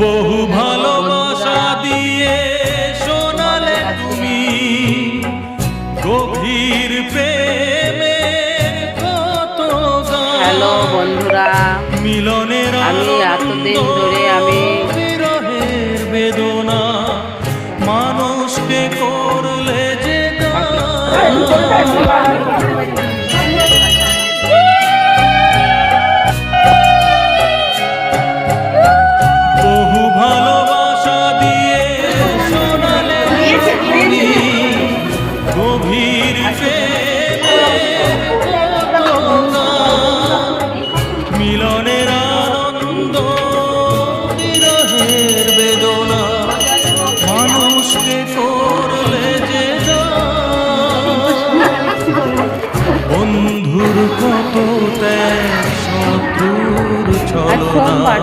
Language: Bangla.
বহু ভালোবাসা দিয়ে শোনালে তুমি গভীর প্রেমের কত গান। হ্যালো বন্ধুরা, মিলনের আমি এতদিন ধরে বিরহের বেদনা মানুষকে করলে যে বহু ভালোবাসা দিয়ে শোনালে তুমি গভীর প্রেমের কত গান। মিলনের আনন্দ বিরহের বেদনা মানুষকে করলে যে বন্ধুর কত ত্যাগ শত্রুর ছলনা।